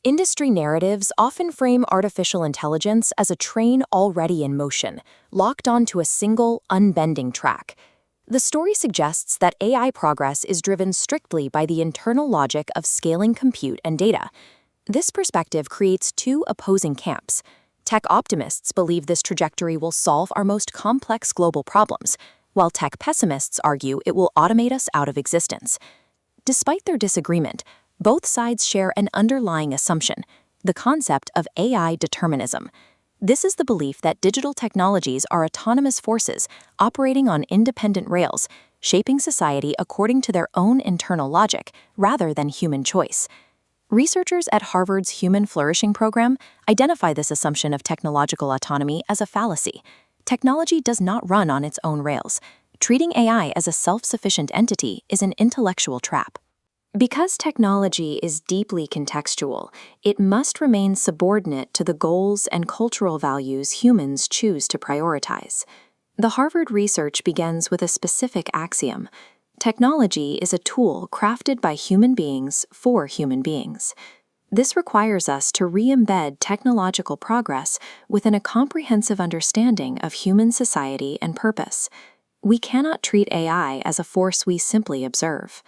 Industry narratives often frame artificial intelligence as a train already in motion, locked onto a single, unbending track. The story suggests that AI progress is driven strictly by the internal logic of scaling compute and data. This perspective creates two opposing camps. Tech optimists believe this trajectory will solve our most complex global problems, while tech pessimists argue it will automate us out of existence. Despite their disagreement, both sides share an underlying assumption, the concept of AI determinism. This is the belief that digital technologies are autonomous forces operating on independent rails, shaping society according to their own internal logic rather than human choice. Researchers at Harvard's Human-Flourishing program identify this assumption of technological autonomy as a fallacy. Technology does not run on its own rails. Treating AI as a self-sufficient entity is an intellectual trap. Because technology is deeply contextual, it must remain subordinate to the goals and cultural values humans choose to prioritize. The Harvard research begins with a specific axiom: technology is a tool crafted by human beings for human beings. This requires us to re-embed technological progress within a comprehensive understanding of human society and purpose. We cannot treat AI as a force we simply observe.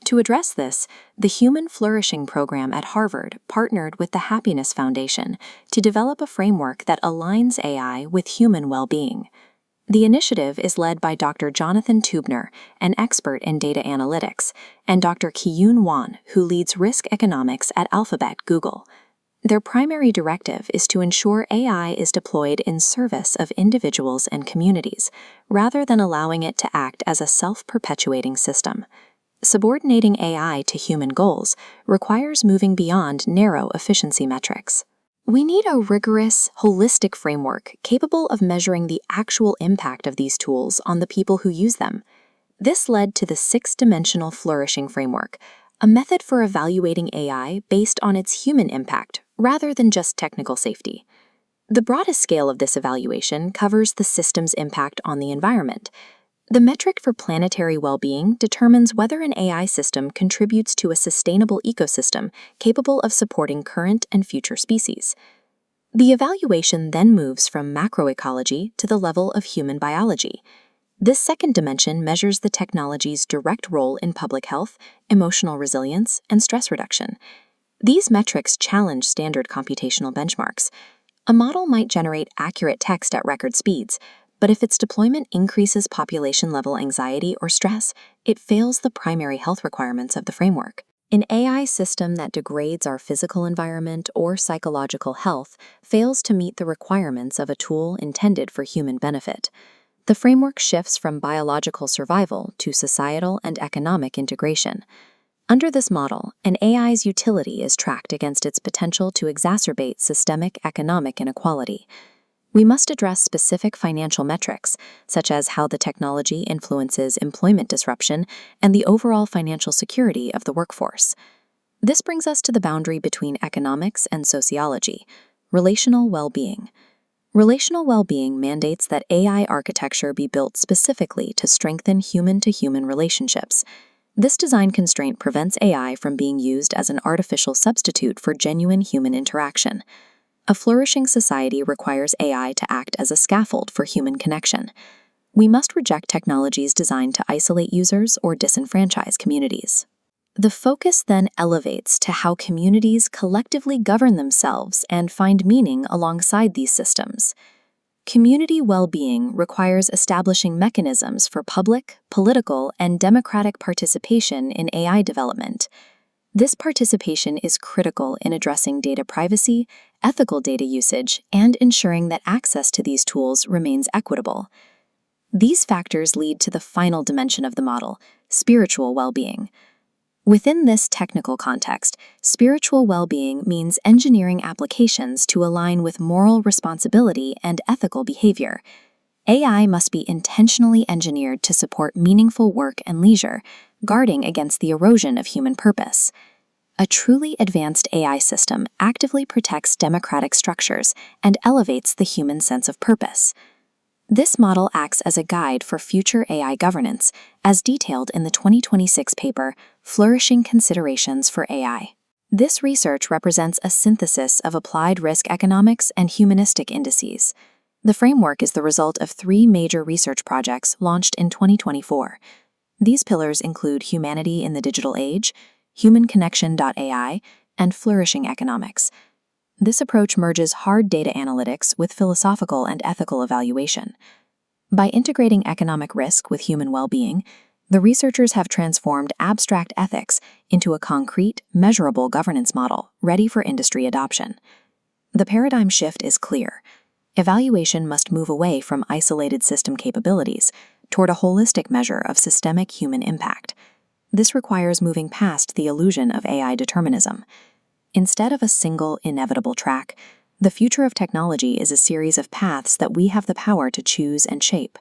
To address this, the Human-Flourishing program at Harvard partnered with the Happiness Foundation to develop a framework that aligns AI with human well-being. The initiative is led by Dr. Jonathan Tubner, an expert in data analytics, and Dr. Kiyun Wan, who leads risk economics at Alphabet Google. Their primary directive is to ensure AI is deployed in service of individuals and communities, rather than allowing it to act as a self-perpetuating system. Subordinating AI to human goals requires moving beyond narrow efficiency metrics. We need a rigorous, holistic framework capable of measuring the actual impact of these tools on the people who use them. This led to the six-dimensional flourishing framework, a method for evaluating AI based on its human impact rather than just technical safety. The broadest scale of this evaluation covers the system's impact on the environment. The metric for planetary well-being determines whether an AI system contributes to a sustainable ecosystem capable of supporting current and future species. The evaluation then moves from macroecology to the level of human biology. This second dimension measures the technology's direct role in public health, emotional resilience, and stress reduction. These metrics challenge standard computational benchmarks. A model might generate accurate text at record speeds, but if its deployment increases population-level anxiety or stress, it fails the primary health requirements of the framework. An AI system that degrades our physical environment or psychological health fails to meet the requirements of a tool intended for human benefit. The framework shifts from biological survival to societal and economic integration. Under this model, an AI's utility is tracked against its potential to exacerbate systemic economic inequality. We must address specific financial metrics, such as how the technology influences employment disruption and the overall financial security of the workforce. This brings us to the boundary between economics and sociology: relational well-being. Relational well-being mandates that AI architecture be built specifically to strengthen human-to-human relationships. This design constraint prevents AI from being used as an artificial substitute for genuine human interaction. A flourishing society requires AI to act as a scaffold for human connection. We must reject technologies designed to isolate users or disenfranchise communities. The focus then elevates to how communities collectively govern themselves and find meaning alongside these systems. Community well-being requires establishing mechanisms for public, political, and democratic participation in AI development. This participation is critical in addressing data privacy, ethical data usage, and ensuring that access to these tools remains equitable. These factors lead to the final dimension of the model: spiritual well-being. Within this technical context, spiritual well-being means engineering applications to align with moral responsibility and ethical behavior. AI must be intentionally engineered to support meaningful work and leisure, guarding against the erosion of human purpose. A truly advanced AI system actively protects democratic structures and elevates the human sense of purpose. This model acts as a guide for future AI governance, as detailed in the 2026 paper, Flourishing Considerations for AI. This research represents a synthesis of applied risk economics and humanistic indices. The framework is the result of 3 major research projects launched in 2024. These pillars include Humanity in the Digital Age, Human-centric, and Flourishing economics. This approach merges hard data analytics with philosophical and ethical evaluation. By integrating economic risk with human well-being, the researchers have transformed abstract ethics into a concrete, measurable governance model ready for industry adoption. The paradigm shift is clear. Evaluation must move away from isolated system capabilities toward a holistic measure of systemic human impact. This requires moving past the illusion of AI determinism. Instead of a single, inevitable track, the future of technology is a series of paths that we have the power to choose and shape.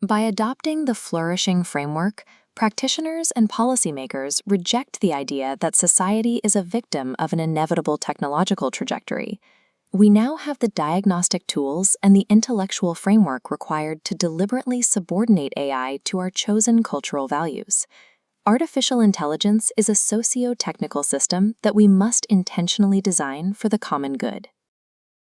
By adopting the Flourishing framework, practitioners and policymakers reject the idea that society is a victim of an inevitable technological trajectory. We now have the diagnostic tools and the intellectual framework required to deliberately subordinate AI to our chosen cultural values. Artificial intelligence is a socio-technical system that we must intentionally design for the common good.